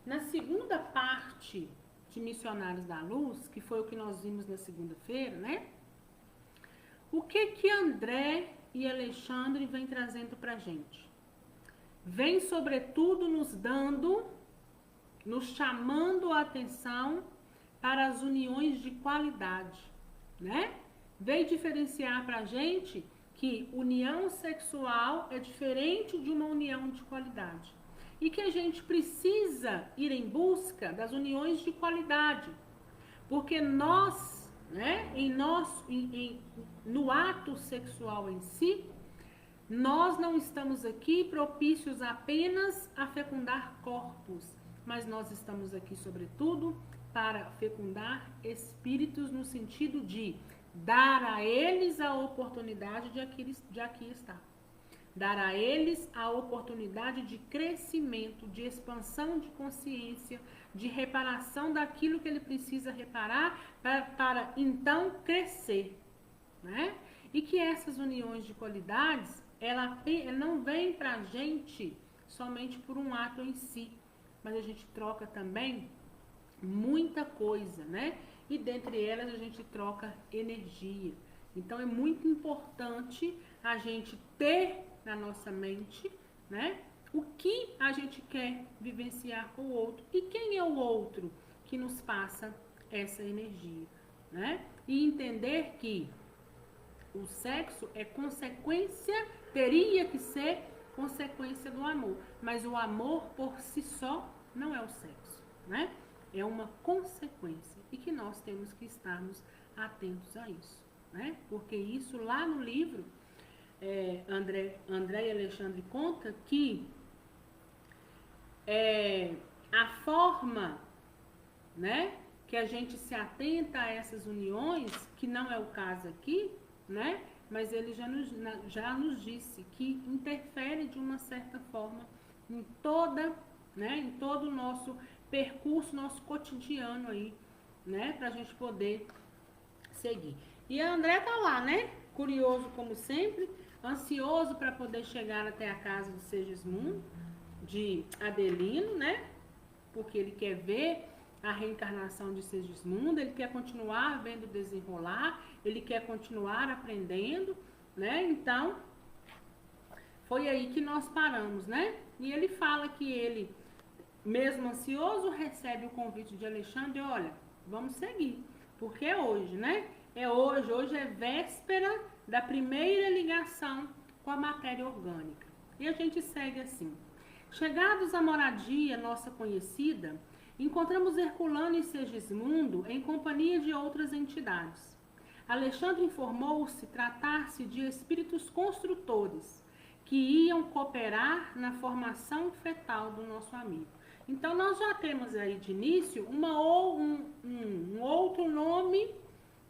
Na segunda parte de Missionários da Luz, que foi o que nós vimos na segunda-feira, né? O que André e Alexandre vêm trazendo pra gente? Vem, sobretudo, nos chamando a atenção para as uniões de qualidade, né? Vem diferenciar pra gente que união sexual é diferente de uma união de qualidade. E que a gente precisa ir em busca das uniões de qualidade. Porque nós, né, no ato sexual em si, nós não estamos aqui propícios apenas a fecundar corpos, mas nós estamos aqui, sobretudo, para fecundar espíritos no sentido de dar a eles a oportunidade de aqui estar. Dar a eles a oportunidade de crescimento, de expansão de consciência, de reparação daquilo que ele precisa reparar para então crescer, né? E que essas uniões de qualidades, ela não vem para a gente somente por um ato em si, mas a gente troca também muita coisa, né? E dentre elas a gente troca energia. Então é muito importante a gente ter na nossa mente, né? O que a gente quer vivenciar com o outro e quem é o outro que nos passa essa energia, né? E entender que o sexo é consequência, teria que ser consequência do amor, mas o amor por si só não é o sexo, né? É uma consequência e que nós temos que estarmos atentos a isso, né? Porque isso lá no livro André e Alexandre conta que a forma, né, que a gente se atenta a essas uniões, que não é o caso aqui, né, mas ele já nos disse que interfere de uma certa forma em em todo o nosso percurso, nosso cotidiano aí, né, pra gente poder seguir. E a André tá lá, né, curioso como sempre, ansioso para poder chegar até a casa do Segismundo, de Adelino, né? Porque ele quer ver a reencarnação de Segismundo, ele quer continuar vendo desenrolar, ele quer continuar aprendendo, né? Então, foi aí que nós paramos, né? E ele fala que ele, mesmo ansioso, recebe o convite de Alexandre, olha, vamos seguir, porque é hoje, né? É hoje é véspera da primeira ligação com a matéria orgânica. E a gente segue assim. Chegados à moradia nossa conhecida, encontramos Herculano e Segismundo em companhia de outras entidades. Alexandre informou-se tratar-se de espíritos construtores que iam cooperar na formação fetal do nosso amigo. Então nós já temos aí de início um outro nome,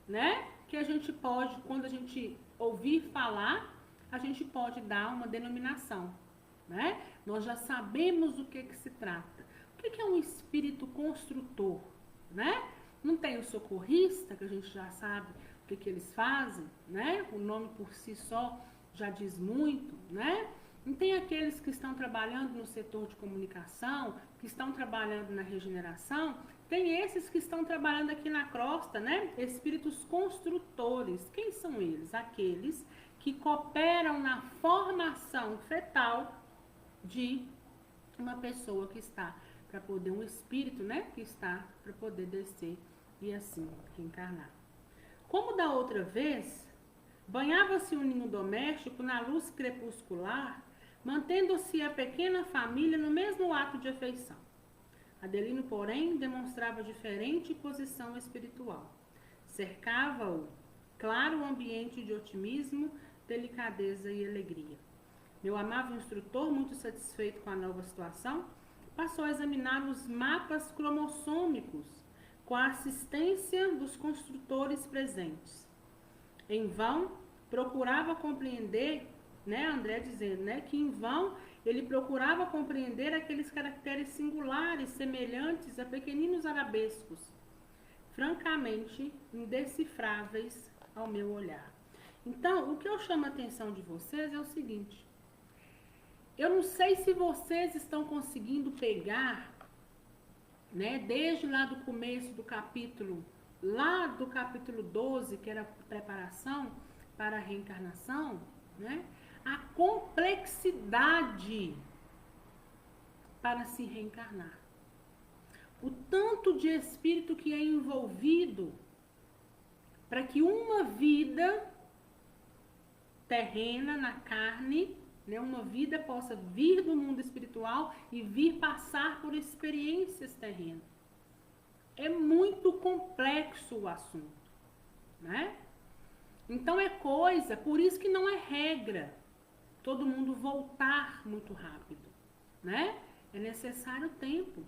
né? Que a gente pode, quando a gente ouvir falar, a gente pode dar uma denominação, né? Nós já sabemos do que se trata. O que é um espírito construtor, né? Não tem o socorrista, que a gente já sabe o que eles fazem, né? O nome por si só já diz muito, né? Não tem aqueles que estão trabalhando no setor de comunicação, que estão trabalhando na regeneração, tem esses que estão trabalhando aqui na crosta, né? Espíritos construtores. Quem são eles? Aqueles que cooperam na formação fetal de uma pessoa que está para poder, um espírito, né? Que está para poder descer e assim reencarnar. Como da outra vez, banhava-se o ninho doméstico na luz crepuscular, mantendo-se a pequena família no mesmo ato de afeição. Adelino, porém, demonstrava diferente posição espiritual. Cercava-o claro ambiente de otimismo, delicadeza e alegria. Meu amável instrutor, muito satisfeito com a nova situação, passou a examinar os mapas cromossômicos com a assistência dos construtores presentes. Em vão, procurava compreender, né, André dizendo, né, que em vão ele procurava compreender aqueles caracteres singulares, semelhantes a pequeninos arabescos, francamente indecifráveis ao meu olhar. Então, o que eu chamo a atenção de vocês é o seguinte: eu não sei se vocês estão conseguindo pegar né? Desde lá do começo do capítulo, lá do capítulo 12, que era a preparação para a reencarnação, né? A complexidade para se reencarnar. O tanto de espírito que é envolvido para que uma vida terrena na carne, né, uma vida possa vir do mundo espiritual e vir passar por experiências terrenas. É muito complexo o assunto, né? Então é coisa, por isso que não é regra todo mundo voltar muito rápido, né? É necessário tempo.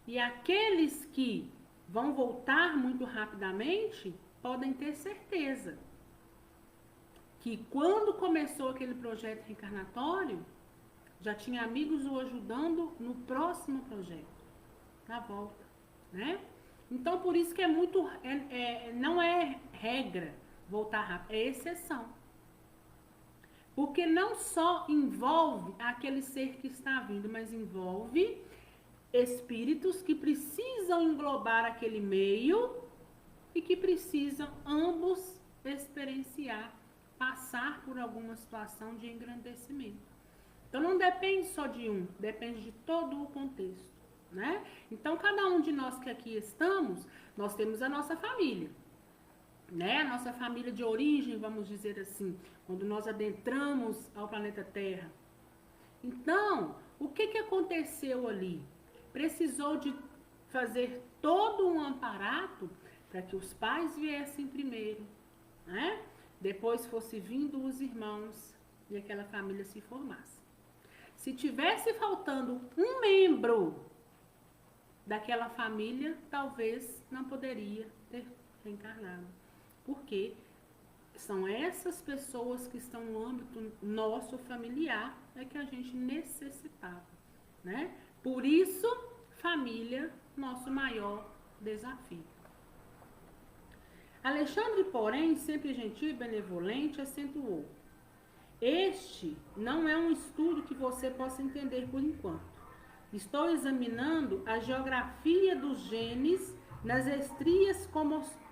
E aqueles que vão voltar muito rapidamente podem ter certeza que quando começou aquele projeto reencarnatório, já tinha amigos o ajudando no próximo projeto, na volta, né? Então, por isso que é muito, não é regra voltar rápido, é exceção. Porque não só envolve aquele ser que está vindo, mas envolve espíritos que precisam englobar aquele meio e que precisam ambos experienciar, passar por alguma situação de engrandecimento. Então não depende só de um, depende de todo o contexto, né? Então cada um de nós que aqui estamos, nós temos a nossa família, né? A nossa família de origem, vamos dizer assim, quando nós adentramos ao planeta Terra. Então, o que aconteceu ali? Precisou de fazer todo um aparato para que os pais viessem primeiro, né? Depois fosse vindo os irmãos e aquela família se formasse. Se tivesse faltando um membro daquela família, talvez não poderia ter reencarnado. Porque são essas pessoas que estão no âmbito nosso familiar é que a gente necessitava, né? Por isso, família, nosso maior desafio. Alexandre, porém, sempre gentil e benevolente, acentuou: este não é um estudo que você possa entender por enquanto. Estou examinando a geografia dos genes nas estrias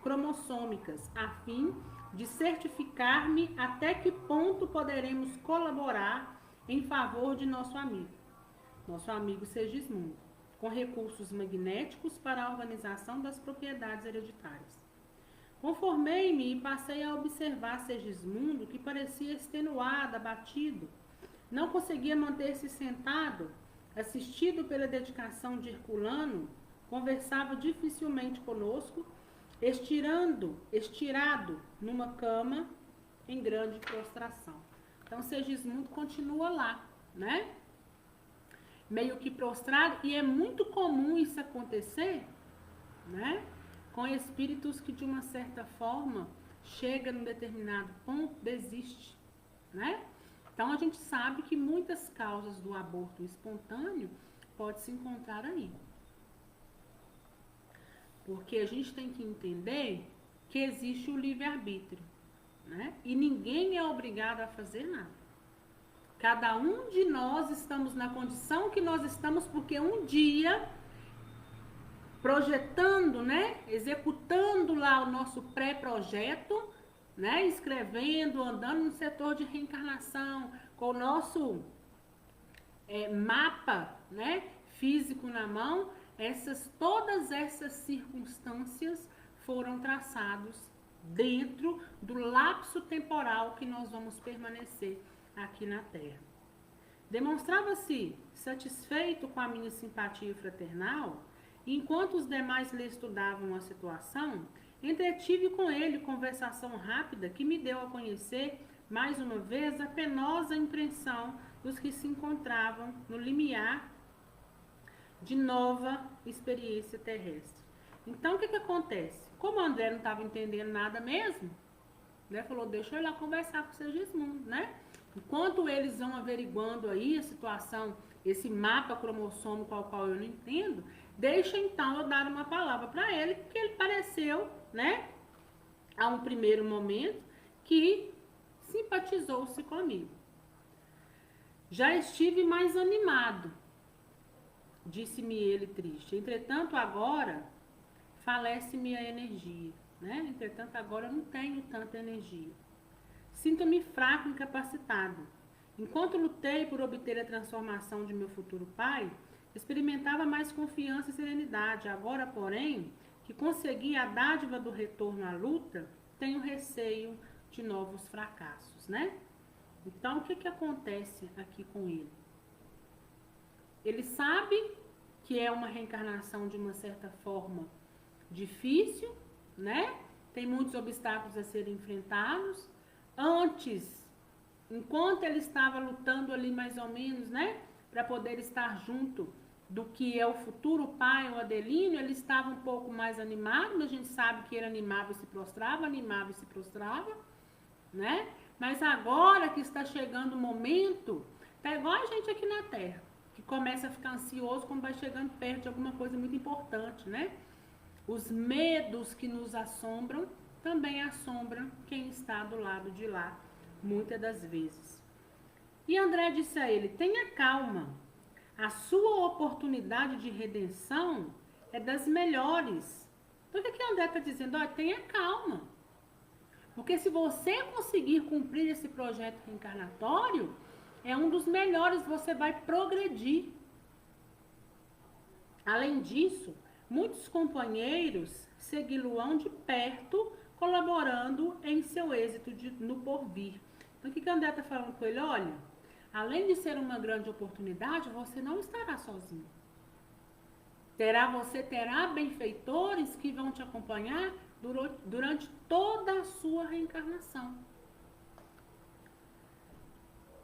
cromossômicas, a fim de certificar-me até que ponto poderemos colaborar em favor de nosso amigo Segismundo, com recursos magnéticos para a organização das propriedades hereditárias. Conformei-me e passei a observar Segismundo, que parecia extenuado, abatido. Não conseguia manter-se sentado, assistido pela dedicação de Herculano, conversava dificilmente conosco, estirado numa cama em grande prostração. Então Segismundo continua lá, né? Meio que prostrado, e é muito comum isso acontecer, né? Com espíritos que de uma certa forma chega num determinado ponto, desiste, né? Então a gente sabe que muitas causas do aborto espontâneo pode se encontrar aí. Porque a gente tem que entender que existe o livre-arbítrio, né? E ninguém é obrigado a fazer nada. Cada um de nós estamos na condição que nós estamos porque um dia, projetando, né? Executando lá o nosso pré-projeto, né? Escrevendo, andando no setor de reencarnação, com o nosso mapa, né? Físico na mão, todas essas circunstâncias foram traçados dentro do lapso temporal que nós vamos permanecer aqui na Terra. Demonstrava-se satisfeito com a minha simpatia fraternal, e enquanto os demais lhe estudavam a situação, entretive com ele conversação rápida que me deu a conhecer, mais uma vez, a penosa impressão dos que se encontravam no limiar de nova experiência terrestre. Então, o que acontece? Como o André não estava entendendo nada mesmo, né, falou, deixa eu ir lá conversar com o Segismundo, né? Enquanto eles vão averiguando aí a situação, esse mapa cromossômico ao qual eu não entendo, deixa então eu dar uma palavra para ele, porque ele pareceu, né, a um primeiro momento, que simpatizou-se comigo. Já estive mais animado, Disse-me ele triste. Entretanto, agora falece-me a energia, né? Entretanto, agora eu não tenho tanta energia. Sinto-me fraco e incapacitado. Enquanto lutei por obter a transformação de meu futuro pai, experimentava mais confiança e serenidade. Agora, porém, que consegui a dádiva do retorno à luta, tenho receio de novos fracassos, né? Então, o que acontece aqui com ele? Ele sabe que é uma reencarnação de uma certa forma difícil, né? Tem muitos obstáculos a serem enfrentados. Antes, enquanto ele estava lutando ali mais ou menos, né? Para poder estar junto do que é o futuro pai, o Adelino, ele estava um pouco mais animado. A gente sabe que ele animava e se prostrava, né? Mas agora que está chegando o momento, tá igual a gente aqui na Terra, que começa a ficar ansioso quando vai chegando perto de alguma coisa muito importante, né? Os medos que nos assombram também assombram quem está do lado de lá, muitas das vezes. E André disse a ele: tenha calma, a sua oportunidade de redenção é das melhores. Então o que André está dizendo? Olha, tenha calma. Porque se você conseguir cumprir esse projeto reencarnatório, é um dos melhores, você vai progredir. Além disso, muitos companheiros segui-lo-ão de perto, colaborando em seu êxito no porvir. Então o que André está falando com ele? Olha, além de ser uma grande oportunidade, você não estará sozinho. Você terá benfeitores que vão te acompanhar durante toda a sua reencarnação.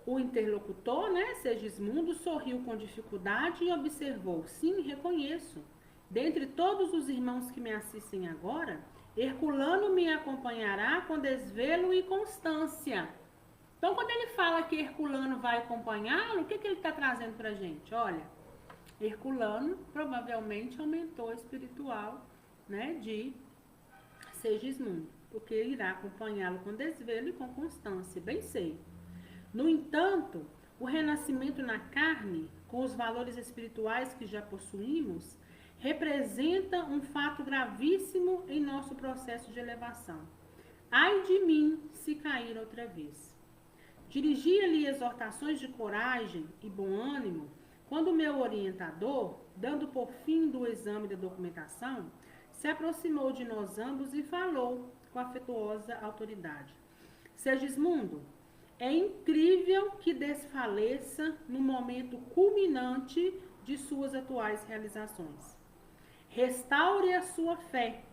O interlocutor, né, Segismundo, sorriu com dificuldade e observou: sim, reconheço. Dentre todos os irmãos que me assistem agora, Herculano me acompanhará com desvelo e constância. Então, quando ele fala que Herculano vai acompanhá-lo, o que ele está trazendo para a gente? Olha, Herculano provavelmente aumentou espiritual, né, de Segismundo, porque ele irá acompanhá-lo com desvelo e com constância, bem sei. No entanto, o renascimento na carne, com os valores espirituais que já possuímos, representa um fato gravíssimo em nosso processo de elevação. Ai de mim se cair outra vez. Dirigia-lhe exortações de coragem e bom ânimo, quando meu orientador, dando por fim do exame da documentação, se aproximou de nós ambos e falou com afetuosa autoridade: Segismundo, é incrível que desfaleça no momento culminante de suas atuais realizações. Restaure a sua fé,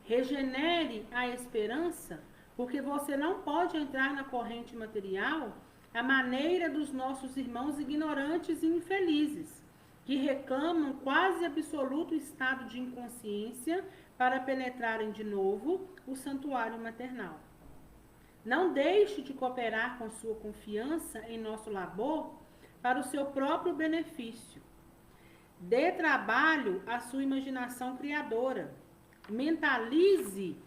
regenere a esperança, porque você não pode entrar na corrente material à maneira dos nossos irmãos ignorantes e infelizes, que reclamam quase absoluto estado de inconsciência para penetrarem de novo o santuário maternal. Não deixe de cooperar com sua confiança em nosso labor para o seu próprio benefício. Dê trabalho à sua imaginação criadora. Mentalize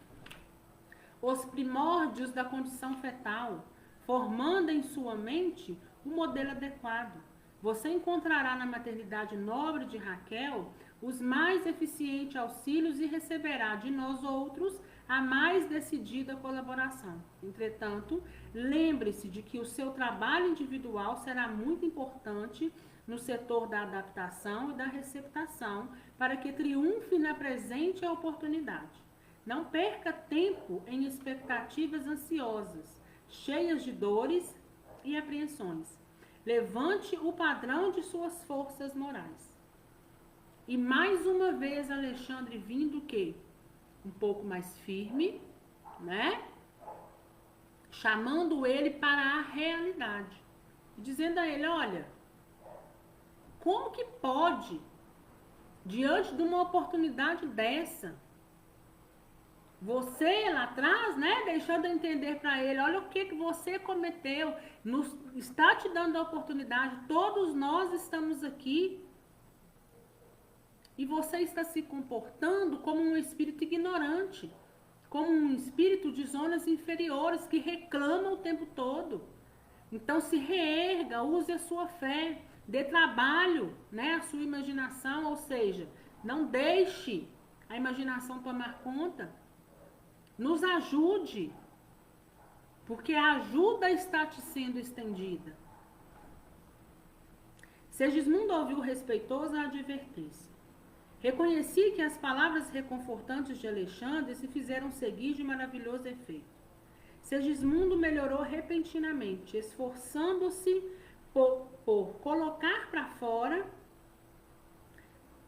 os primórdios da condição fetal, formando em sua mente um modelo adequado. Você encontrará na maternidade nobre de Raquel os mais eficientes auxílios e receberá de nós outros a mais decidida colaboração. Entretanto, lembre-se de que o seu trabalho individual será muito importante no setor da adaptação e da receptação para que triunfe na presente oportunidade. Não perca tempo em expectativas ansiosas, cheias de dores e apreensões. Levante o padrão de suas forças morais. E mais uma vez Alexandre vindo o quê? Um pouco mais firme, né? Chamando ele para a realidade. Dizendo a ele, olha, como que pode, diante de uma oportunidade dessa, você lá atrás, né, deixando eu entender para ele, olha o que você cometeu, está te dando a oportunidade, todos nós estamos aqui, e você está se comportando como um espírito ignorante, como um espírito de zonas inferiores que reclama o tempo todo. Então se reerga, use a sua fé, dê trabalho, né, à sua imaginação, ou seja, não deixe a imaginação tomar conta. Nos ajude, porque a ajuda está te sendo estendida. Segismundo ouviu respeitoso a advertência. Reconheci que as palavras reconfortantes de Alexandre se fizeram seguir de maravilhoso efeito. Segismundo melhorou repentinamente, esforçando-se por colocar para fora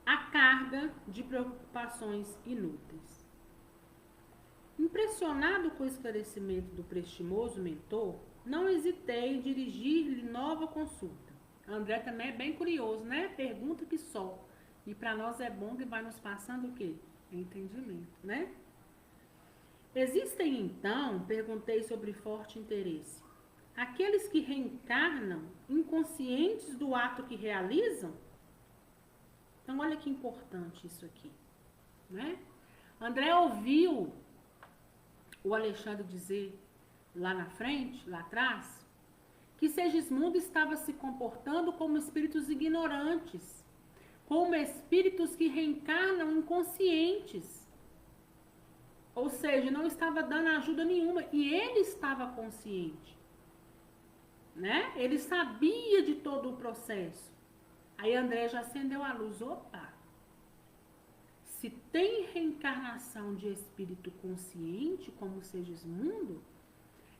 a carga de preocupações inúteis. Impressionado com o esclarecimento do prestimoso mentor, não hesitei em dirigir-lhe nova consulta. André também é bem curioso, né? Pergunta que só. E para nós é bom que vai nos passando o quê? Entendimento, né? Existem, então, perguntei sobre forte interesse, aqueles que reencarnam inconscientes do ato que realizam? Então, olha que importante isso aqui, né? André ouviu o Alexandre dizer lá na frente, lá atrás, que Segismundo estava se comportando como espíritos ignorantes, como espíritos que reencarnam inconscientes. Ou seja, não estava dando ajuda nenhuma. E ele estava consciente, né? Ele sabia de todo o processo. Aí André já acendeu a luz. Opa! Se tem reencarnação de espírito consciente, como Segismundo,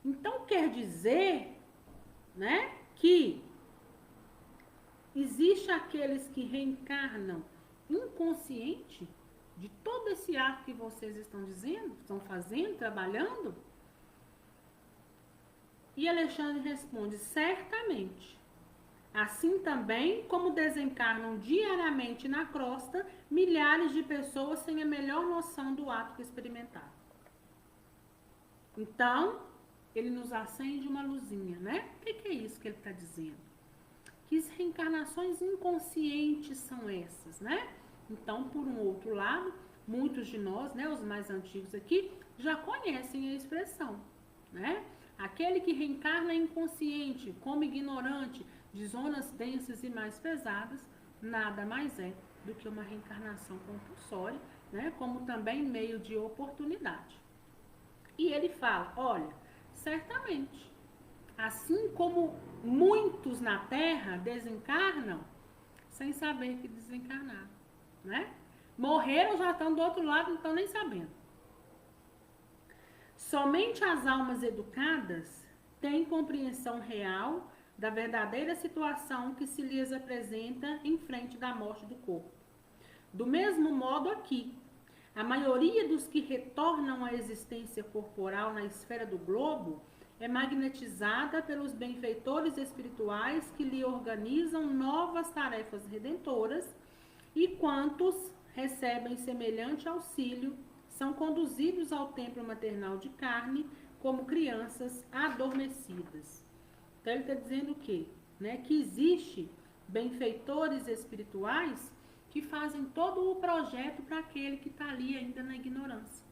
então quer dizer, né, que existe aqueles que reencarnam inconsciente de todo esse ato que vocês estão dizendo, estão fazendo, trabalhando? E Alexandre responde, certamente. Assim também como desencarnam diariamente na crosta milhares de pessoas sem a melhor noção do ato que experimentaram. Então, ele nos acende uma luzinha, né? O que é isso que ele está dizendo? Que reencarnações inconscientes são essas, né? Então, por um outro lado, muitos de nós, né, os mais antigos aqui, já conhecem a expressão, né? Aquele que reencarna inconsciente, como ignorante, de zonas densas e mais pesadas, nada mais é do que uma reencarnação compulsória, né? Como também meio de oportunidade. E ele fala, olha, certamente, assim como muitos na Terra desencarnam sem saber que desencarnaram, né? Morreram, já estão do outro lado, não estão nem sabendo. Somente as almas educadas têm compreensão real da verdadeira situação que se lhes apresenta em frente da morte do corpo. Do mesmo modo aqui, a maioria dos que retornam à existência corporal na esfera do globo é magnetizada pelos benfeitores espirituais que lhe organizam novas tarefas redentoras, e quantos recebem semelhante auxílio são conduzidos ao templo maternal de carne como crianças adormecidas. Então ele está dizendo o quê? Né? Que existe benfeitores espirituais que fazem todo o projeto para aquele que está ali ainda na ignorância,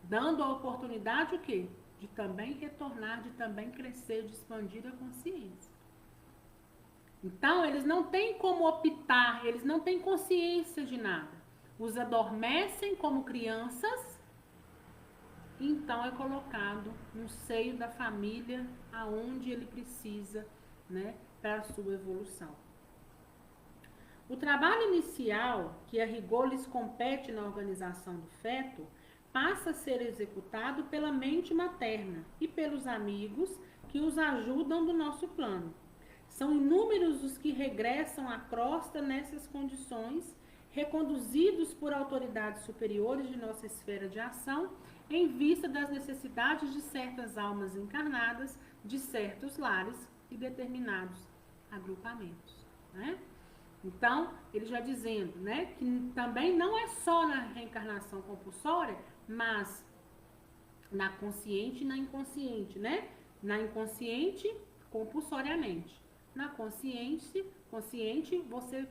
dando a oportunidade o quê? De também retornar, de também crescer, de expandir a consciência. Então, eles não têm como optar, eles não têm consciência de nada. Os adormecem como crianças, e então é colocado no seio da família, aonde ele precisa, né, para a sua evolução. O trabalho inicial, que a rigor lhes compete na organização do feto, passa a ser executado pela mente materna e pelos amigos que os ajudam do nosso plano. São inúmeros os que regressam à crosta nessas condições, reconduzidos por autoridades superiores de nossa esfera de ação, em vista das necessidades de certas almas encarnadas, de certos lares e determinados agrupamentos, né? Então, ele já dizendo, né, que também não é só na reencarnação compulsória, mas na consciente e na inconsciente, né? Na inconsciente, compulsoriamente. Na consciente, você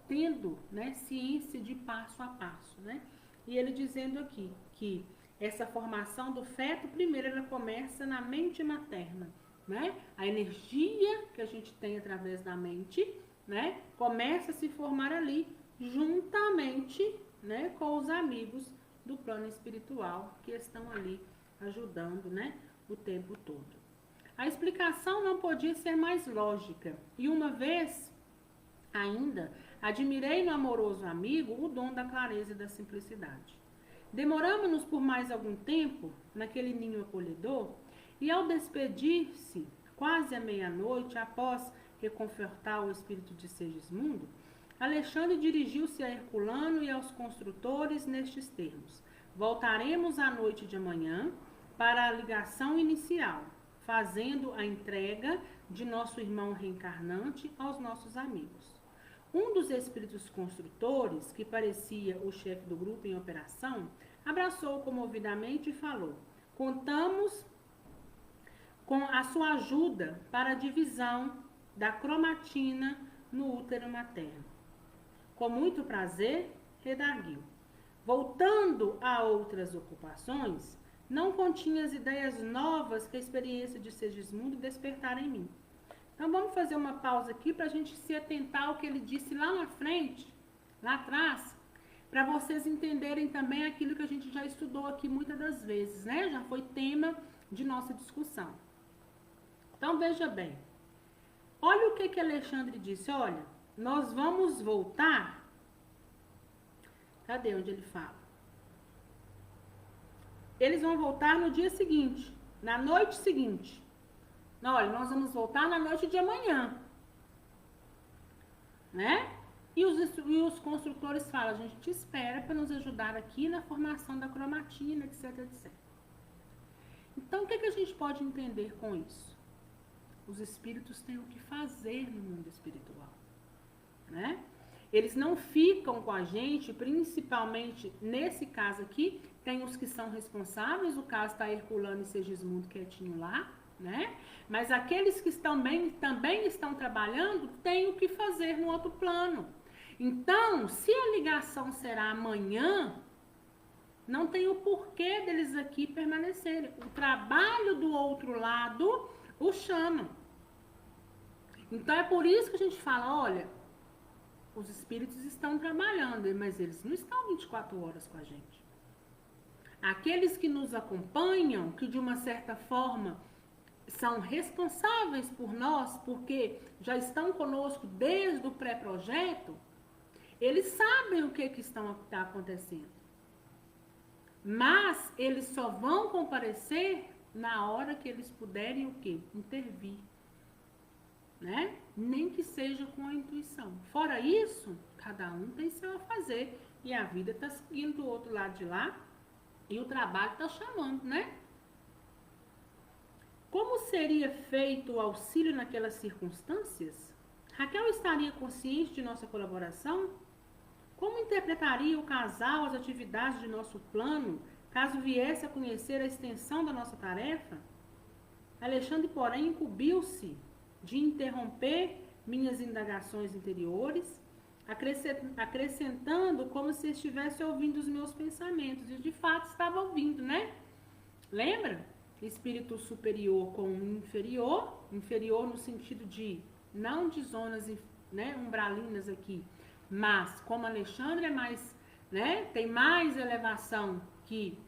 tendo, né, ciência de passo a passo, né? E ele dizendo aqui que essa formação do feto, primeiro ela começa na mente materna, né? A energia que a gente tem através da mente, né, começa a se formar ali, juntamente, né, com os amigos do plano espiritual que estão ali ajudando, né, o tempo todo. A explicação não podia ser mais lógica. E uma vez ainda, admirei no amoroso amigo o dom da clareza e da simplicidade. Demoramos-nos por mais algum tempo naquele ninho acolhedor, e ao despedir-se, quase à meia-noite, após reconfortar o espírito de Segismundo, Alexandre dirigiu-se a Herculano e aos construtores nestes termos: voltaremos à noite de amanhã para a ligação inicial, fazendo a entrega de nosso irmão reencarnante aos nossos amigos. Um dos espíritos construtores, que parecia o chefe do grupo em operação, abraçou comovidamente e falou: contamos com a sua ajuda para a divisão da cromatina no útero materno. Com muito prazer, redarguiu. Voltando a outras ocupações, não continha as ideias novas que a experiência de Segismundo despertara em mim. Então vamos fazer uma pausa aqui para a gente se atentar ao que ele disse lá na frente, lá atrás, para vocês entenderem também aquilo que a gente já estudou aqui muitas das vezes, né? Já foi tema de nossa discussão. Então veja bem, olha o que Alexandre disse, olha, nós vamos voltar, cadê onde ele fala? Eles vão voltar no dia seguinte, na noite seguinte. Olha, nós vamos voltar na noite de amanhã, né? E os construtores falam, a gente te espera para nos ajudar aqui na formação da cromatina, etc, etc. Então, o que a gente pode entender com isso? Os espíritos têm o que fazer no mundo espiritual, né? Eles não ficam com a gente, principalmente nesse caso aqui, tem os que são responsáveis, o caso está Herculano e Segismundo quietinho lá, né? Mas aqueles que também estão trabalhando têm o que fazer no outro plano. Então, se a ligação será amanhã, não tem o porquê deles aqui permanecerem. O trabalho do outro lado o chama. Então, é por isso que a gente fala, olha, os espíritos estão trabalhando, mas eles não estão 24 horas com a gente. Aqueles que nos acompanham, que de uma certa forma são responsáveis por nós, porque já estão conosco desde o pré-projeto, eles sabem o que está acontecendo. Mas eles só vão comparecer na hora que eles puderem o quê? Intervir. Né? Nem que seja com a intuição. Fora isso, cada um tem seu a fazer. E a vida está seguindo do outro lado de lá. E o trabalho está chamando, né? Como seria feito o auxílio naquelas circunstâncias? Raquel estaria consciente de nossa colaboração? Como interpretaria o casal as atividades de nosso plano, caso viesse a conhecer a extensão da nossa tarefa? Alexandre, porém, incumbiu-se de interromper minhas indagações interiores, acrescentando como se estivesse ouvindo os meus pensamentos. E de fato estava ouvindo, né? Lembra? Espírito superior com inferior, inferior no sentido de, não de zonas, né, umbralinas aqui, mas como Alexandre é mais, né, tem mais elevação, que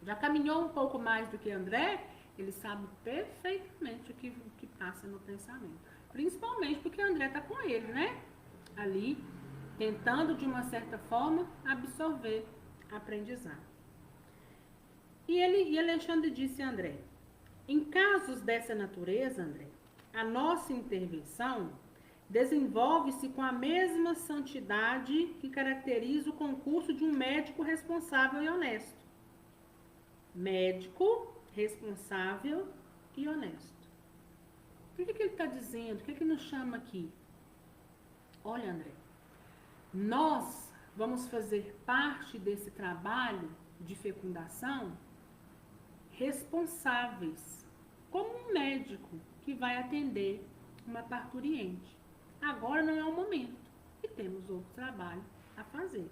já caminhou um pouco mais do que André, ele sabe perfeitamente o que passa no pensamento. Principalmente porque André está com ele, né? Ali, tentando de uma certa forma absorver a aprendizado. E Alexandre disse a André: em casos dessa natureza, André, a nossa intervenção desenvolve-se com a mesma santidade que caracteriza o concurso de um médico responsável e honesto. Médico responsável e honesto. O que ele está dizendo? O que ele nos chama aqui? Olha, André, nós vamos fazer parte desse trabalho de fecundação responsáveis, como um médico que vai atender uma parturiente. Agora não é o momento e temos outro trabalho a fazer.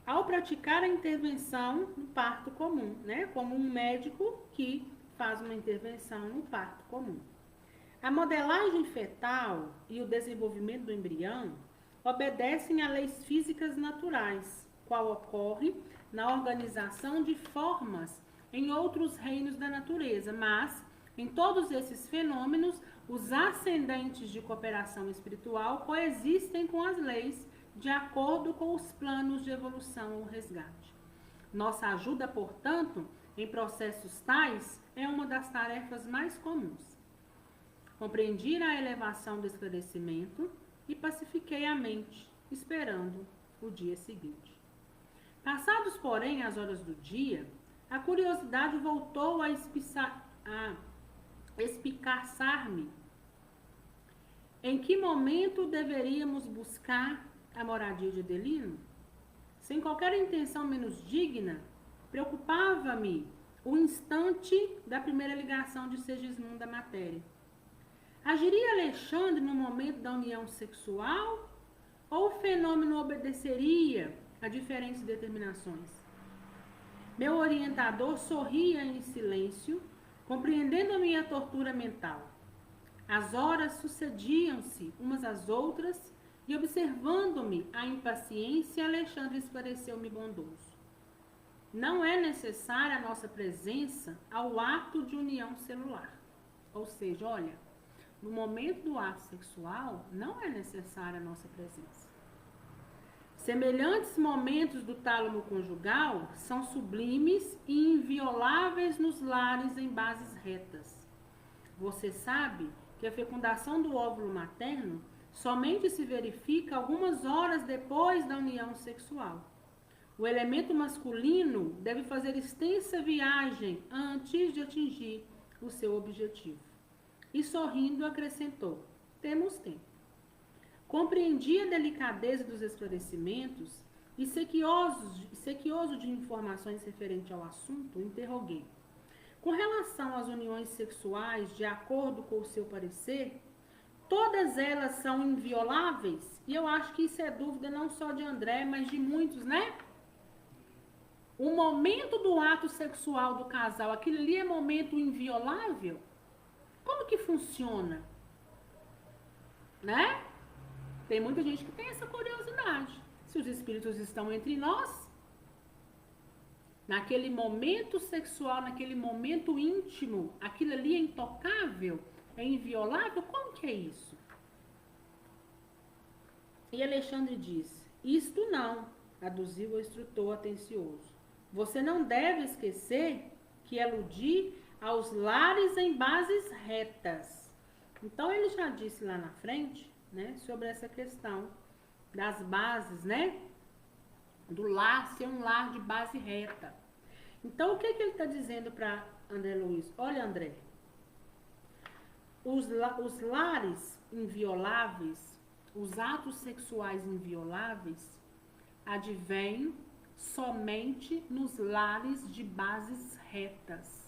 Ao praticar a intervenção no parto comum, né? Como um médico que faz uma intervenção no parto comum. A modelagem fetal e o desenvolvimento do embrião obedecem a leis físicas naturais, qual ocorre na organização de formas em outros reinos da natureza, mas em todos esses fenômenos, os ascendentes de cooperação espiritual coexistem com as leis de acordo com os planos de evolução ou resgate. Nossa ajuda, portanto, em processos tais é uma das tarefas mais comuns. Compreendi a elevação do esclarecimento e pacifiquei a mente, esperando o dia seguinte. Passados, porém, as horas do dia, a curiosidade voltou a espicaçar-me. Em que momento deveríamos buscar a moradia de Adelino? Sem qualquer intenção menos digna, preocupava-me o instante da primeira ligação de Segismundo à matéria. Agiria Alexandre no momento da união sexual ou o fenômeno obedeceria a diferentes determinações? Meu orientador sorria em silêncio, compreendendo a minha tortura mental. As horas sucediam-se umas às outras e, observando-me a impaciência, Alexandre esclareceu-me bondoso. Não é necessária a nossa presença ao ato de união celular. Ou seja, olha, no momento do ato sexual, não é necessária a nossa presença. Semelhantes momentos do tálamo conjugal são sublimes e invioláveis nos lares em bases retas. Você sabe que a fecundação do óvulo materno somente se verifica algumas horas depois da união sexual. O elemento masculino deve fazer extensa viagem antes de atingir o seu objetivo. E sorrindo acrescentou: temos tempo. Compreendi a delicadeza dos esclarecimentos e, sequioso de informações referentes ao assunto, interroguei. Com relação às uniões sexuais, de acordo com o seu parecer, todas elas são invioláveis? E eu acho que isso é dúvida não só de André, mas de muitos, né? O momento do ato sexual do casal, aquilo ali é momento inviolável? Como que funciona? Né? Tem muita gente que tem essa curiosidade. Se os espíritos estão entre nós, naquele momento sexual, naquele momento íntimo, aquilo ali é intocável, é inviolável, como que é isso? E Alexandre disse: isto não, aduziu o instrutor atencioso. Você não deve esquecer que aludir aos lares em bases retas. Então ele já disse lá na frente, né, sobre essa questão das bases, né, do lar ser um lar de base reta. Então o que ele está dizendo para André Luiz? Olha, André, os lares invioláveis, os atos sexuais invioláveis advêm somente nos lares de bases retas.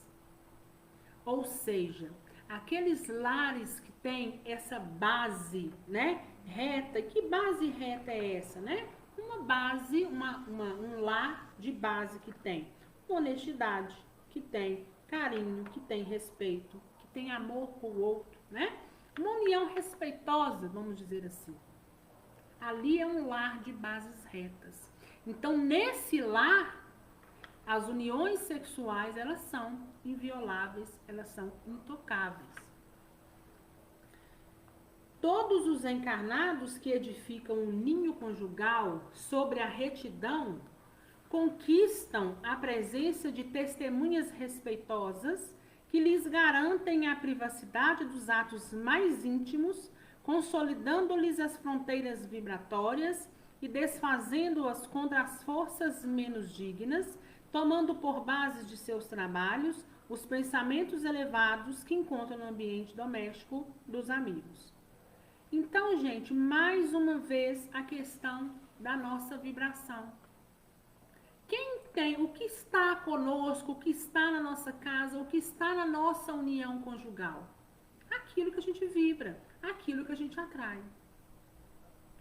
Ou seja, aqueles lares que tem essa base, né, reta. Que base reta é essa, né? Uma base, um lar de base que tem honestidade, que tem carinho, que tem respeito, que tem amor por outro, né? Uma união respeitosa, vamos dizer assim. Ali é um lar de bases retas. Então, nesse lar, as uniões sexuais, elas são invioláveis, elas são intocáveis. Todos os encarnados que edificam um ninho conjugal sobre a retidão conquistam a presença de testemunhas respeitosas que lhes garantem a privacidade dos atos mais íntimos, consolidando-lhes as fronteiras vibratórias e desfazendo-as contra as forças menos dignas, tomando por base de seus trabalhos os pensamentos elevados que encontram no ambiente doméstico dos amigos. Então, gente, mais uma vez a questão da nossa vibração. Quem tem, o que está conosco, o que está na nossa casa, o que está na nossa união conjugal? Aquilo que a gente vibra, aquilo que a gente atrai,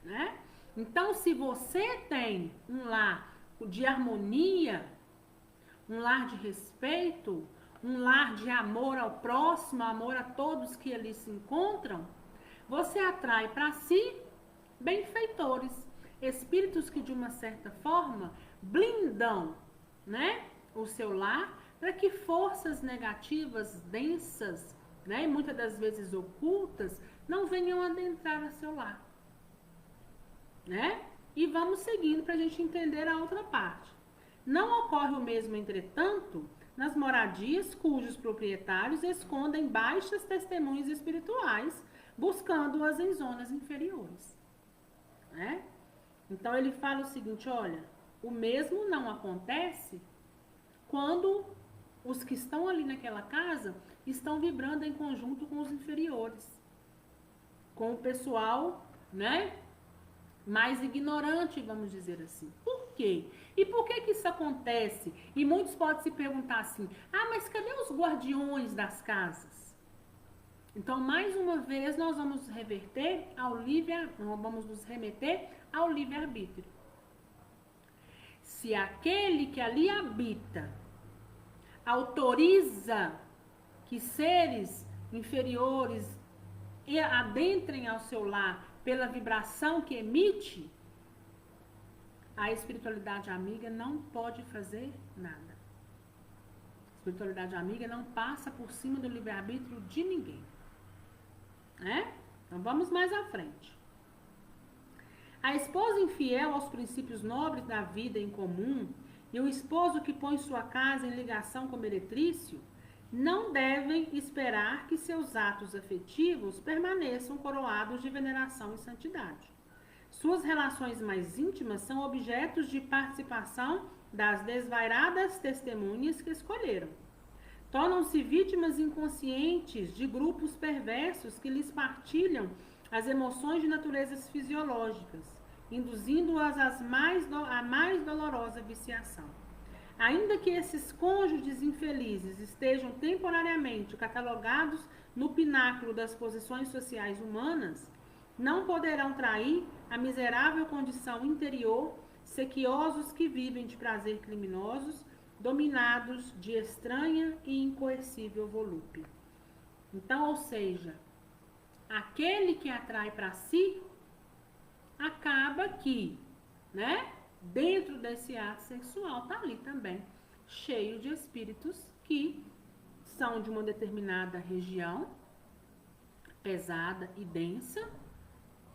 né? Então, se você tem um lar de harmonia, um lar de respeito, um lar de amor ao próximo, amor a todos que ali se encontram, você atrai para si benfeitores, espíritos que de uma certa forma blindam, né, o seu lar para que forças negativas, densas, né, e muitas das vezes ocultas, não venham adentrar a seu lar, né? E vamos seguindo para a gente entender a outra parte. Não ocorre o mesmo, entretanto, nas moradias cujos proprietários escondem baixas testemunhas espirituais, buscando-as em zonas inferiores, né? Então ele fala o seguinte, olha, o mesmo não acontece quando os que estão ali naquela casa estão vibrando em conjunto com os inferiores, com o pessoal, né, mais ignorante, vamos dizer assim. Por quê? E por que que isso acontece? E muitos podem se perguntar assim, ah, mas cadê os guardiões das casas? Então, mais uma vez, nós vamos reverter ao vamos nos remeter ao livre-arbítrio. Se aquele que ali habita autoriza que seres inferiores adentrem ao seu lar pela vibração que emite, a espiritualidade amiga não pode fazer nada. A espiritualidade amiga não passa por cima do livre-arbítrio de ninguém, né? Então vamos mais à frente. A esposa infiel aos princípios nobres da vida em comum e o esposo que põe sua casa em ligação com o meretrício não devem esperar que seus atos afetivos permaneçam coroados de veneração e santidade. Suas relações mais íntimas são objetos de participação das desvairadas testemunhas que escolheram. Tornam-se vítimas inconscientes de grupos perversos que lhes partilham as emoções de naturezas fisiológicas, induzindo-as à mais dolorosa viciação. Ainda que esses cônjuges infelizes estejam temporariamente catalogados no pináculo das posições sociais humanas, não poderão trair a miserável condição interior, sequiosos que vivem de prazer criminosos, dominados de estranha e incoercível volúpia. Então, ou seja, aquele que atrai para si, acaba que, né, dentro desse ato sexual, tá ali também, cheio de espíritos que são de uma determinada região, pesada e densa,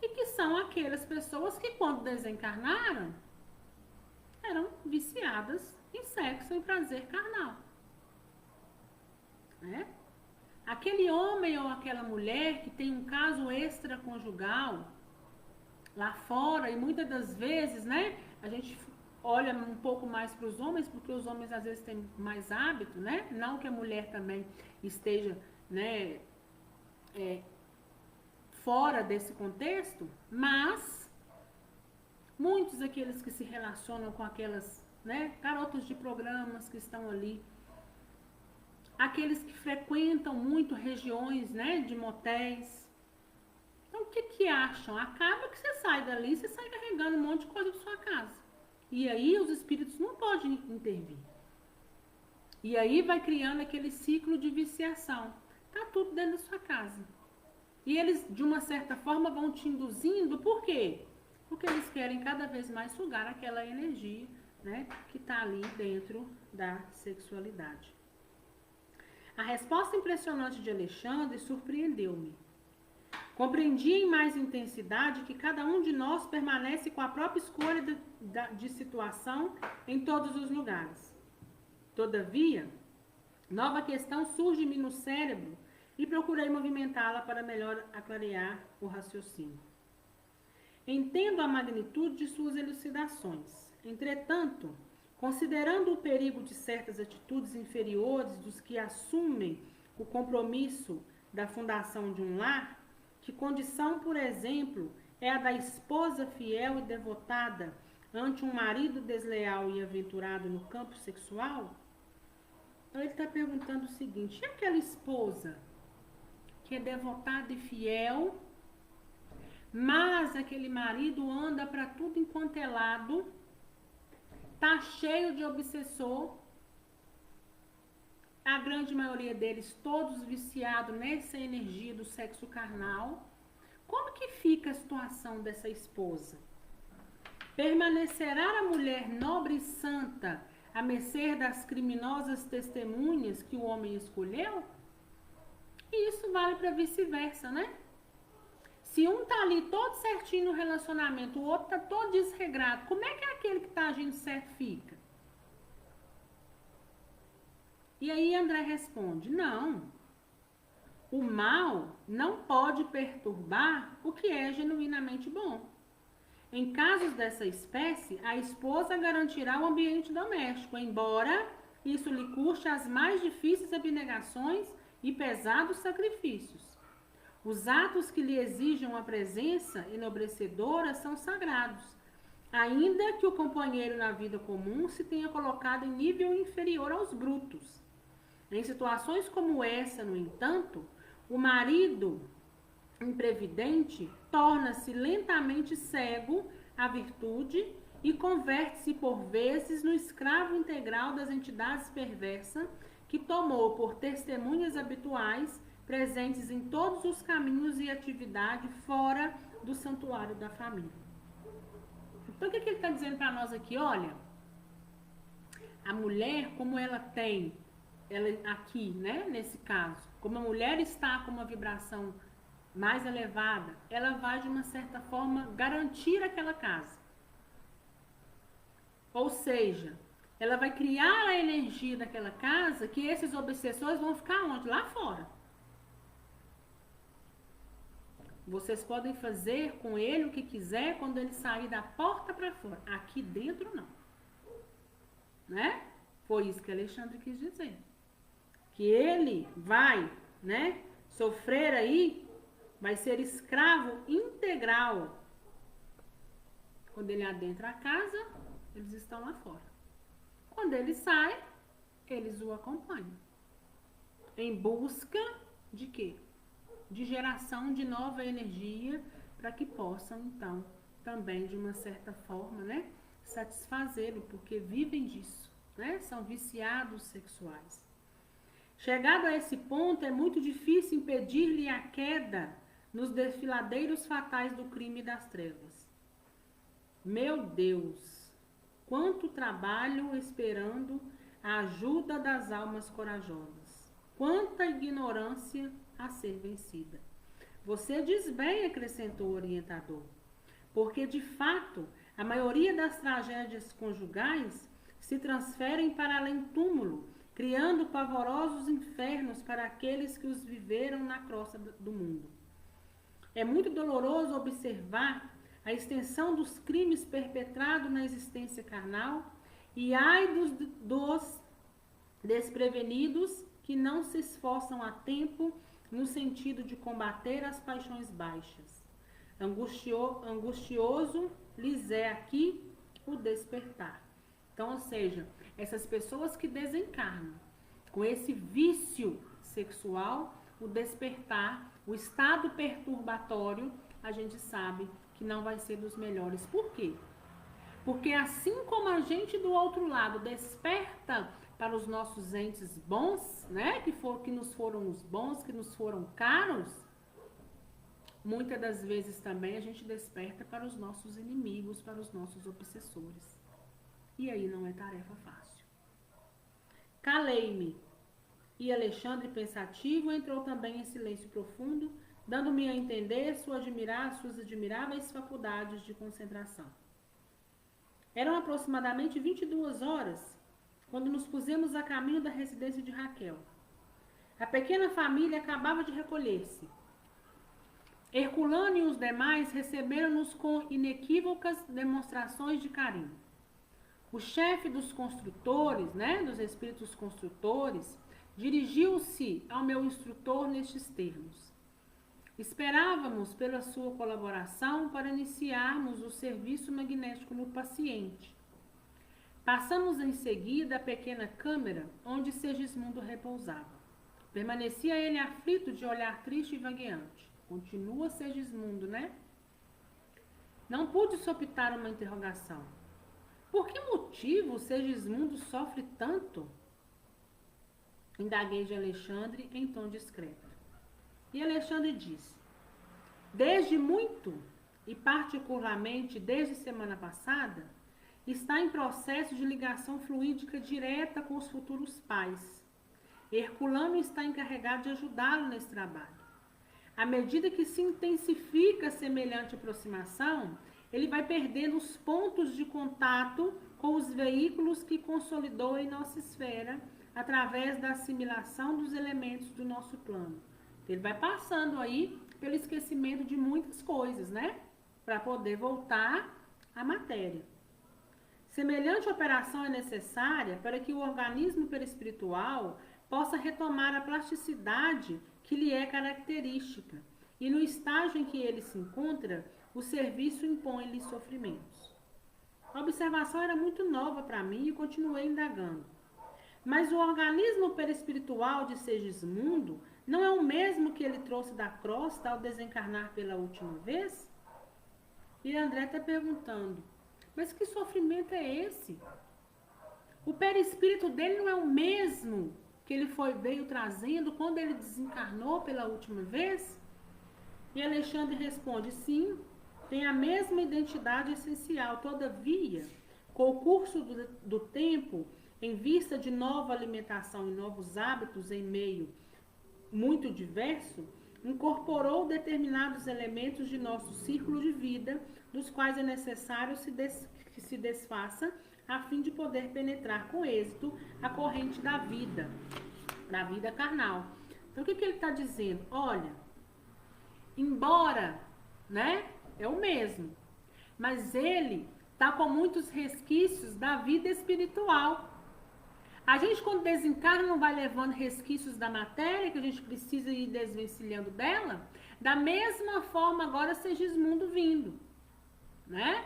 e que são aquelas pessoas que, quando desencarnaram, eram viciadas em sexo e prazer carnal, né? Aquele homem ou aquela mulher que tem um caso extraconjugal lá fora, e muitas das vezes, né, a gente olha um pouco mais para os homens, porque os homens às vezes têm mais hábito, né? Não que a mulher também esteja, né, fora desse contexto, mas muitos daqueles que se relacionam com aquelas, né, garotas de programas que estão ali, aqueles que frequentam muito regiões, né, de motéis. Então, o que acham? Acaba que você sai dali, você sai carregando um monte de coisa da sua casa. E aí os espíritos não podem intervir. E aí vai criando aquele ciclo de viciação. Tá tudo dentro da sua casa. E eles, de uma certa forma, vão te induzindo. Por quê? Porque eles querem cada vez mais sugar aquela energia, né, que está ali dentro da sexualidade. A resposta impressionante de Alexandre surpreendeu-me. Compreendi em mais intensidade que cada um de nós permanece com a própria escolha de situação em todos os lugares. Todavia, nova questão surge-me no cérebro e procurei movimentá-la para melhor aclarear o raciocínio. Entendo a magnitude de suas elucidações. Entretanto, considerando o perigo de certas atitudes inferiores dos que assumem o compromisso da fundação de um lar, que condição, por exemplo, é a da esposa fiel e devotada ante um marido desleal e aventurado no campo sexual? Então ele está perguntando o seguinte, e aquela esposa que é devotada e fiel, mas aquele marido anda para tudo enquanto é lado, tá cheio de obsessor, a grande maioria deles todos viciados nessa energia do sexo carnal. Como que fica a situação dessa esposa? Permanecerá a mulher nobre e santa a mercê das criminosas testemunhas que o homem escolheu? E isso vale para vice-versa, né? Se um tá ali todo certinho no relacionamento, o outro tá todo desregrado, como é que aquele que tá agindo certo fica? E aí André responde, não. O mal não pode perturbar o que é genuinamente bom. Em casos dessa espécie, a esposa garantirá o ambiente doméstico, embora isso lhe custe as mais difíceis abnegações e pesados sacrifícios. Os atos que lhe exijam a presença enobrecedora são sagrados, ainda que o companheiro na vida comum se tenha colocado em nível inferior aos brutos. Em situações como essa, no entanto, o marido imprevidente torna-se lentamente cego à virtude e converte-se por vezes no escravo integral das entidades perversas que tomou por testemunhas habituais presentes em todos os caminhos e atividade fora do santuário da família. Então o que ele está dizendo para nós aqui? Olha, a mulher, como ela tem, ela aqui, né, nesse caso, como a mulher está com uma vibração mais elevada, ela vai de uma certa forma garantir aquela casa. Ou seja, ela vai criar a energia daquela casa que esses obsessores vão ficar onde? Lá fora. Vocês podem fazer com ele o que quiser quando ele sair da porta para fora. Aqui dentro não. Né? Foi isso que Alexandre quis dizer. Que ele vai, né, sofrer aí, vai ser escravo integral. Quando ele adentra a casa, eles estão lá fora. Quando ele sai, eles o acompanham. Em busca de quê? De geração de nova energia, para que possam, então, também, de uma certa forma, né, satisfazê-lo, porque vivem disso, né? São viciados sexuais. Chegado a esse ponto, é muito difícil impedir-lhe a queda nos desfiladeiros fatais do crime e das trevas. Meu Deus, quanto trabalho esperando a ajuda das almas corajosas. Quanta ignorância a ser vencida. Você diz bem, acrescentou o orientador, porque de fato a maioria das tragédias conjugais se transferem para além-túmulo, criando pavorosos infernos para aqueles que os viveram na crosta do mundo. É muito doloroso observar a extensão dos crimes perpetrados na existência carnal e ai dos desprevenidos que não se esforçam a tempo no sentido de combater as paixões baixas. Angustioso lhes é aqui o despertar. Então, ou seja, essas pessoas que desencarnam com esse vício sexual, o despertar, o estado perturbatório, a gente sabe que não vai ser dos melhores. Por quê? Porque assim como a gente do outro lado desperta para os nossos entes bons, né, que nos foram os bons, que nos foram caros, muitas das vezes também a gente desperta para os nossos inimigos, para os nossos obsessores. E aí não é tarefa fácil. Calei-me. E Alexandre, pensativo, entrou também em silêncio profundo, dando-me a entender suas admiráveis faculdades de concentração. Eram aproximadamente 22 horas, quando nos pusemos a caminho da residência de Raquel. A pequena família acabava de recolher-se. Herculano e os demais receberam-nos com inequívocas demonstrações de carinho. O chefe dos construtores, né, dos espíritos construtores, dirigiu-se ao meu instrutor nestes termos. Esperávamos pela sua colaboração para iniciarmos o serviço magnético no paciente. Passamos em seguida a pequena câmara onde Segismundo repousava. Permanecia ele aflito de olhar triste e vagueante. Continua Segismundo, né? Não pude soptar uma interrogação. Por que motivo Segismundo sofre tanto? Indaguei de Alexandre em tom discreto. E Alexandre disse: desde muito, e particularmente desde semana passada, está em processo de ligação fluídica direta com os futuros pais. Herculano está encarregado de ajudá-lo nesse trabalho. À medida que se intensifica semelhante aproximação, ele vai perdendo os pontos de contato com os veículos que consolidou em nossa esfera através da assimilação dos elementos do nosso plano. Ele vai passando aí pelo esquecimento de muitas coisas, né? Para poder voltar à matéria. Semelhante operação é necessária para que o organismo perispiritual possa retomar a plasticidade que lhe é característica, e no estágio em que ele se encontra, o serviço impõe-lhe sofrimentos. A observação era muito nova para mim e continuei indagando. Mas o organismo perispiritual de Segismundo não é o mesmo que ele trouxe da crosta ao desencarnar pela última vez? E André está perguntando, mas que sofrimento é esse? O perispírito dele não é o mesmo que ele veio trazendo quando ele desencarnou pela última vez? E Alexandre responde, sim, tem a mesma identidade essencial. Todavia, com o curso do tempo, em vista de nova alimentação e novos hábitos em meio muito diverso, incorporou determinados elementos de nosso círculo de vida, dos quais é necessário que se desfaça a fim de poder penetrar com êxito a corrente da vida carnal. Então, o que ele está dizendo? Olha, embora, né, é o mesmo, mas ele está com muitos resquícios da vida espiritual. A gente, quando desencarna, não vai levando resquícios da matéria, que a gente precisa ir desvencilhando dela? Da mesma forma, agora, Segismundo vindo, né?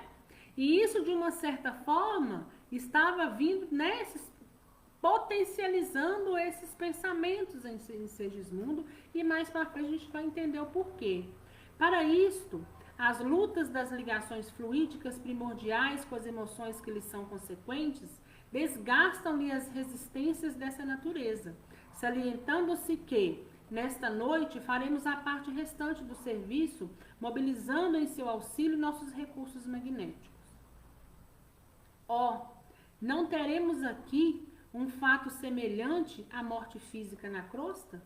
E isso, de uma certa forma, estava vindo, né, potencializando esses pensamentos em Segismundo, e mais para frente a gente vai entender o porquê. Para isto, as lutas das ligações fluídicas primordiais com as emoções que lhes são consequentes desgastam-lhe as resistências dessa natureza, salientando-se que, nesta noite, faremos a parte restante do serviço, mobilizando em seu auxílio nossos recursos magnéticos. Não teremos aqui um fato semelhante à morte física na crosta?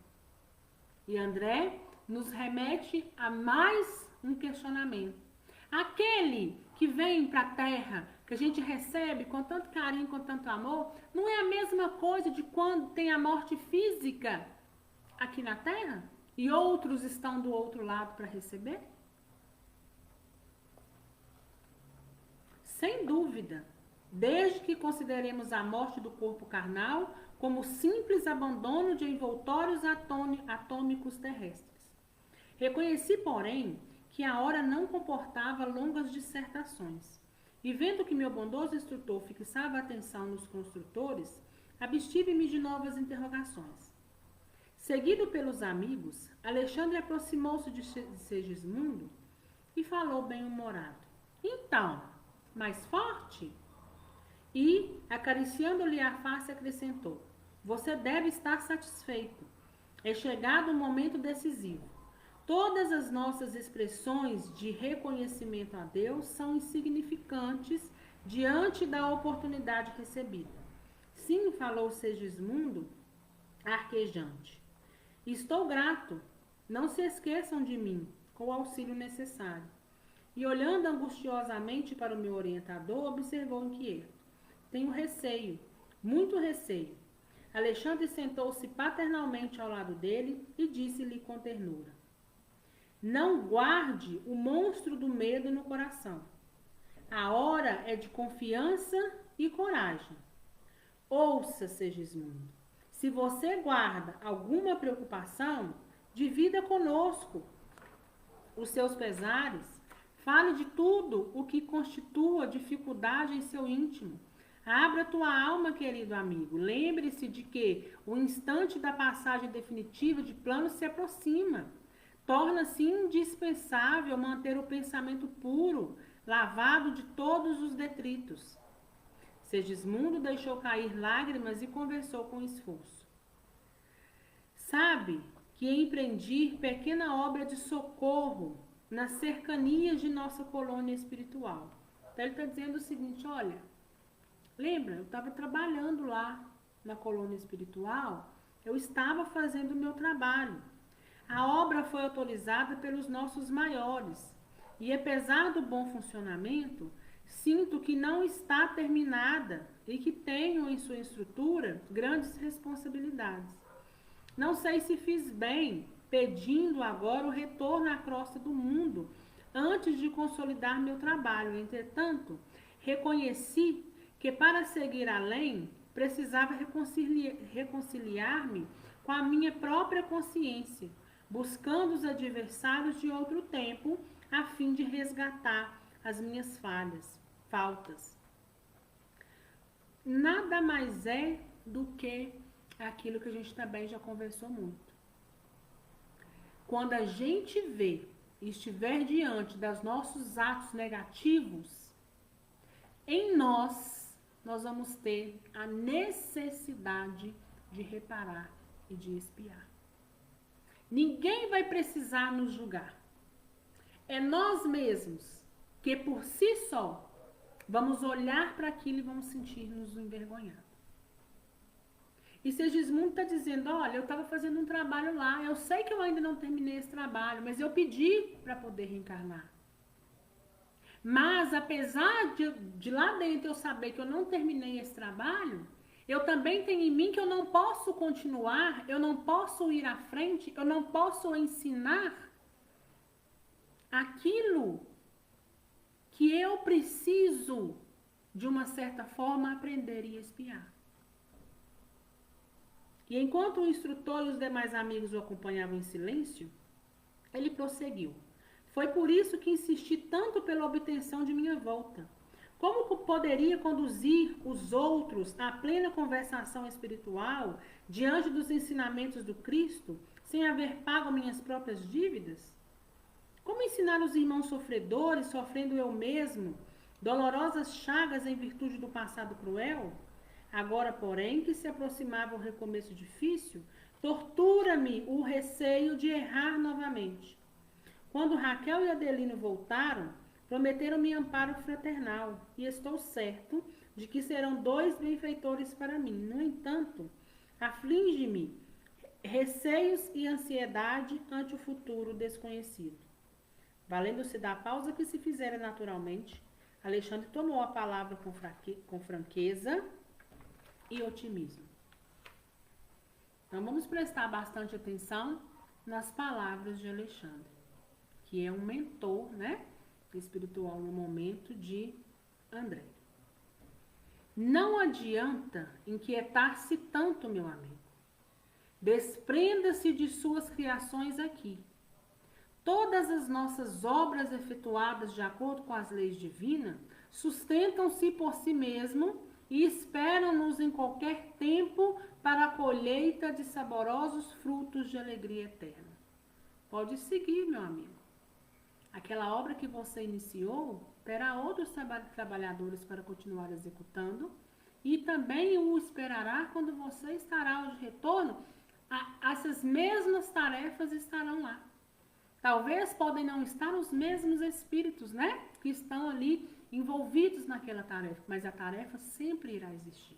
E André nos remete a mais um questionamento. Aquele que vem para a Terra, que a gente recebe com tanto carinho, com tanto amor, não é a mesma coisa de quando tem a morte física aqui na Terra e outros estão do outro lado para receber? Sem dúvida, desde que consideremos a morte do corpo carnal como simples abandono de envoltórios atômicos terrestres. Reconheci, porém, que a hora não comportava longas dissertações, e vendo que meu bondoso instrutor fixava a atenção nos construtores, abstive-me de novas interrogações. Seguido pelos amigos, Alexandre aproximou-se de Segismundo e falou bem-humorado. Então, mais forte? E, acariciando-lhe a face, acrescentou, você deve estar satisfeito. É chegado o momento decisivo. Todas as nossas expressões de reconhecimento a Deus são insignificantes diante da oportunidade recebida. Sim, falou Segismundo, arquejante. Estou grato. Não se esqueçam de mim, com o auxílio necessário. E olhando angustiosamente para o meu orientador, observou inquieto. Tenho receio, muito receio. Alexandre sentou-se paternalmente ao lado dele e disse-lhe com ternura. Não guarde o monstro do medo no coração. A hora é de confiança e coragem. Ouça, Segismundo. Se você guarda alguma preocupação, divida conosco os seus pesares. Fale de tudo o que constitua dificuldade em seu íntimo. Abra tua alma, querido amigo. Lembre-se de que o instante da passagem definitiva de plano se aproxima. Torna-se indispensável manter o pensamento puro, lavado de todos os detritos. Segismundo deixou cair lágrimas e conversou com esforço. Sabe que empreendi pequena obra de socorro nas cercanias de nossa colônia espiritual. Então ele está dizendo o seguinte, olha, lembra, eu estava trabalhando lá na colônia espiritual, eu estava fazendo o meu trabalho. A obra foi autorizada pelos nossos maiores e, apesar do bom funcionamento, sinto que não está terminada e que tenho em sua estrutura grandes responsabilidades. Não sei se fiz bem pedindo agora o retorno à crosta do mundo antes de consolidar meu trabalho. Entretanto, reconheci que para seguir além precisava reconciliar-me com a minha própria consciência, buscando os adversários de outro tempo a fim de resgatar as minhas faltas. Nada mais é do que aquilo que a gente também já conversou muito. Quando a gente vê e estiver diante dos nossos atos negativos, em nós vamos ter a necessidade de reparar e de expiar. Ninguém vai precisar nos julgar. É nós mesmos que por si só vamos olhar para aquilo e vamos sentir-nos envergonhados. E Segismundo está dizendo, olha, eu estava fazendo um trabalho lá, eu sei que eu ainda não terminei esse trabalho, mas eu pedi para poder reencarnar. Mas apesar de lá dentro eu saber que eu não terminei esse trabalho, eu também tenho em mim que eu não posso continuar, eu não posso ir à frente, eu não posso ensinar aquilo que eu preciso, de uma certa forma, aprender e espiar. E enquanto o instrutor e os demais amigos o acompanhavam em silêncio, ele prosseguiu. Foi por isso que insisti tanto pela obtenção de minha volta. Como poderia conduzir os outros à plena conversação espiritual diante dos ensinamentos do Cristo, sem haver pago minhas próprias dívidas? Como ensinar os irmãos sofredores, sofrendo eu mesmo, dolorosas chagas em virtude do passado cruel? Agora, porém, que se aproximava o recomeço difícil, tortura-me o receio de errar novamente. Quando Raquel e Adelino voltaram, prometeram-me amparo fraternal, e estou certo de que serão 2 benfeitores para mim. No entanto, aflige-me receios e ansiedade ante o futuro desconhecido. Valendo-se da pausa que se fizera naturalmente, Alexandre tomou a palavra com franqueza e otimismo. Então vamos prestar bastante atenção nas palavras de Alexandre, que é um mentor, né, espiritual no momento de André. Não adianta inquietar-se tanto, meu amigo. Desprenda-se de suas criações aqui. Todas as nossas obras efetuadas de acordo com as leis divinas sustentam-se por si mesmo e esperam-nos em qualquer tempo para a colheita de saborosos frutos de alegria eterna. Pode seguir, meu amigo. Aquela obra que você iniciou, terá outros trabalhadores para continuar executando e também o esperará quando você estará de retorno. Essas mesmas tarefas estarão lá. Talvez podem não estar os mesmos espíritos, né, que estão ali envolvidos naquela tarefa, mas a tarefa sempre irá existir.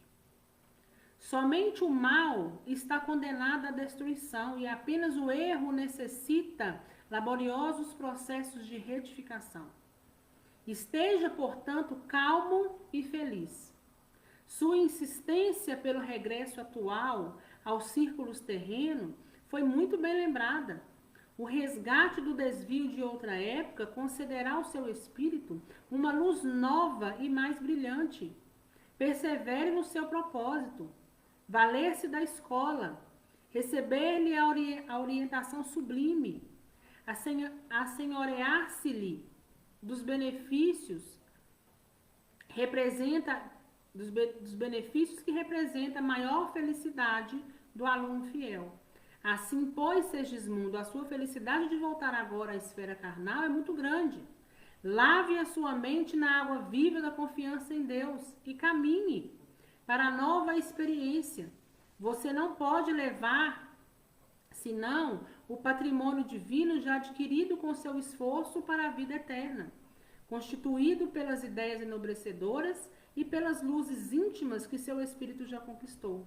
Somente o mal está condenado à destruição e apenas o erro necessita laboriosos processos de retificação. Esteja, portanto, calmo e feliz. Sua insistência pelo regresso atual aos círculos terrenos foi muito bem lembrada. O resgate do desvio de outra época concederá ao seu espírito uma luz nova e mais brilhante. Persevere no seu propósito. Valer-se da escola. Receber-lhe a orientação sublime. Assenhorear-se-lhe dos benefícios dos benefícios que representa a maior felicidade do aluno fiel. Assim, pois, Segismundo, a sua felicidade de voltar agora à esfera carnal é muito grande. Lave a sua mente na água viva da confiança em Deus e caminhe para a nova experiência. Você não pode levar senão o patrimônio divino já adquirido com seu esforço para a vida eterna, constituído pelas ideias enobrecedoras e pelas luzes íntimas que seu espírito já conquistou.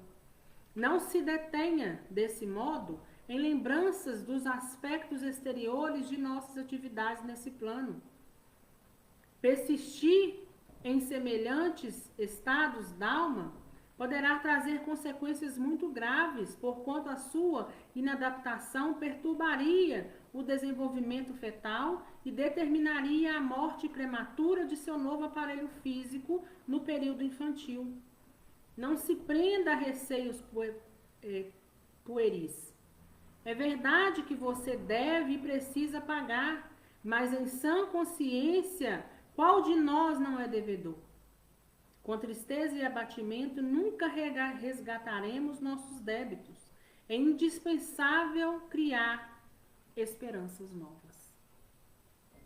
Não se detenha, desse modo, em lembranças dos aspectos exteriores de nossas atividades nesse plano. Persistir em semelhantes estados d'alma poderá trazer consequências muito graves, porquanto a sua inadaptação perturbaria o desenvolvimento fetal e determinaria a morte prematura de seu novo aparelho físico no período infantil. Não se prenda a receios pueris. É verdade que você deve e precisa pagar, mas em sã consciência, qual de nós não é devedor? Com tristeza e abatimento, nunca resgataremos nossos débitos. É indispensável criar esperanças novas.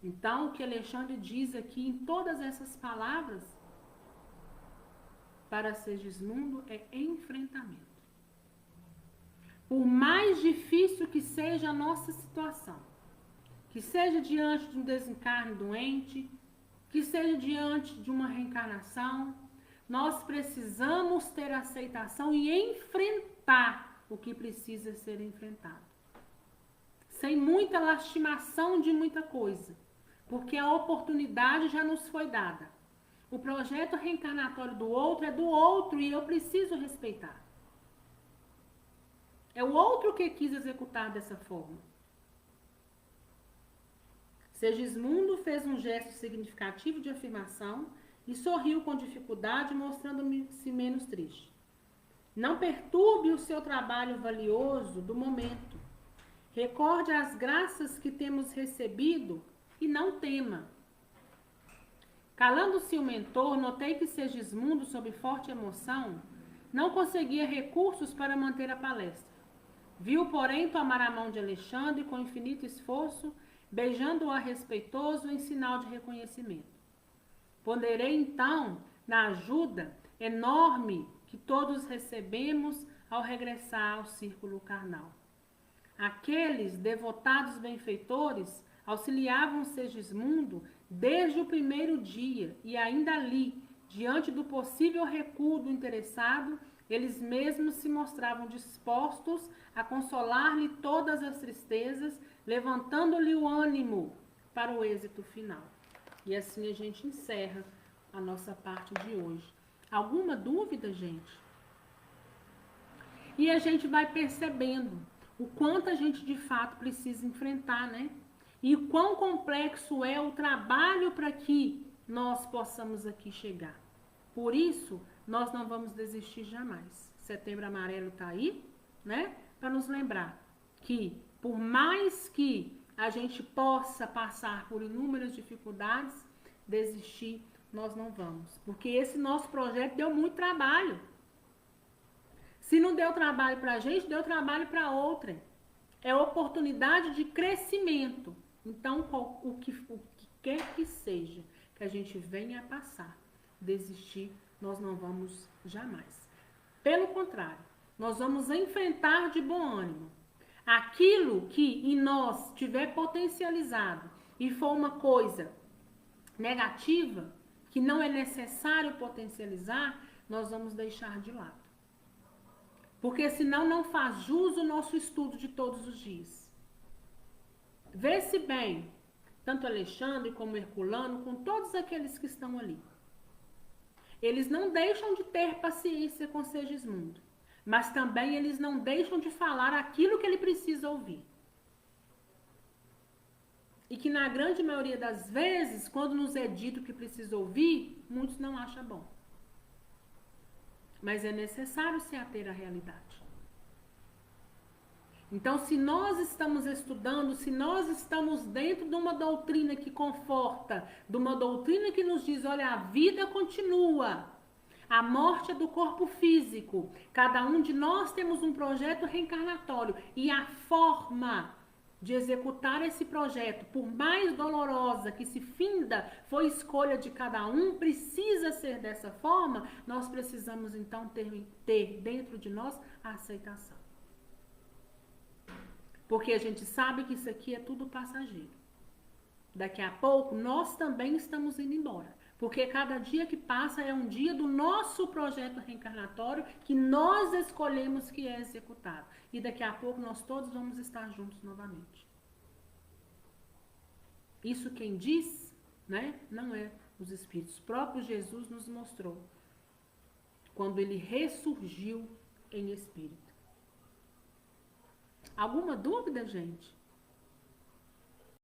Então, o que Alexandre diz aqui em todas essas palavras para Segismundo é enfrentamento. Por mais difícil que seja a nossa situação, que seja diante de um desencarne doente, que seja diante de uma reencarnação, nós precisamos ter aceitação e enfrentar o que precisa ser enfrentado. Sem muita lastimação de muita coisa, porque a oportunidade já nos foi dada. O projeto reencarnatório do outro é do outro e eu preciso respeitar. É o outro que quis executar dessa forma. Segismundo fez um gesto significativo de afirmação e sorriu com dificuldade, mostrando-se menos triste. Não perturbe o seu trabalho valioso do momento. Recorde as graças que temos recebido e não tema. Calando-se o mentor, notei que Segismundo, sob forte emoção, não conseguia recursos para manter a palestra. Viu, porém, tomar a mão de Alexandre com infinito esforço, beijando-a respeitoso em sinal de reconhecimento. Ponderei, então, na ajuda enorme que todos recebemos ao regressar ao círculo carnal. Aqueles devotados benfeitores auxiliavam Segismundo desde o primeiro dia e ainda ali, diante do possível recuo do interessado, eles mesmos se mostravam dispostos a consolar-lhe todas as tristezas, levantando-lhe o ânimo para o êxito final. E assim a gente encerra a nossa parte de hoje. Alguma dúvida, gente? E a gente vai percebendo o quanto a gente de fato precisa enfrentar, né? E o quão complexo é o trabalho para que nós possamos aqui chegar. Por isso, nós não vamos desistir jamais. Setembro Amarelo está aí, né? Para nos lembrar que, por mais que a gente possa passar por inúmeras dificuldades, desistir nós não vamos. Porque esse nosso projeto deu muito trabalho. Se não deu trabalho para a gente, deu trabalho para outra. É oportunidade de crescimento. Então, o que quer que seja que a gente venha a passar, desistir, nós não vamos jamais. Pelo contrário, nós vamos enfrentar de bom ânimo. Aquilo que em nós tiver potencializado e for uma coisa negativa, que não é necessário potencializar, nós vamos deixar de lado. Porque senão não faz jus o nosso estudo de todos os dias. Vê-se bem, tanto Alexandre como Herculano, com todos aqueles que estão ali. Eles não deixam de ter paciência com Segismundo, mas também eles não deixam de falar aquilo que ele precisa ouvir. E que na grande maioria das vezes, quando nos é dito que precisa ouvir, muitos não acham bom. Mas é necessário se ater à realidade. Então, se nós estamos estudando, se nós estamos dentro de uma doutrina que conforta, de uma doutrina que nos diz, olha, a vida continua, a morte é do corpo físico, cada um de nós temos um projeto reencarnatório e a forma de executar esse projeto, por mais dolorosa que se finda foi escolha de cada um, precisa ser dessa forma, nós precisamos então ter dentro de nós a aceitação. Porque a gente sabe que isso aqui é tudo passageiro. Daqui a pouco, nós também estamos indo embora. Porque cada dia que passa é um dia do nosso projeto reencarnatório que nós escolhemos que é executado. E daqui a pouco nós todos vamos estar juntos novamente. Isso quem diz, né? Não é os Espíritos. O próprio Jesus nos mostrou quando ele ressurgiu em espírito. Alguma dúvida, gente?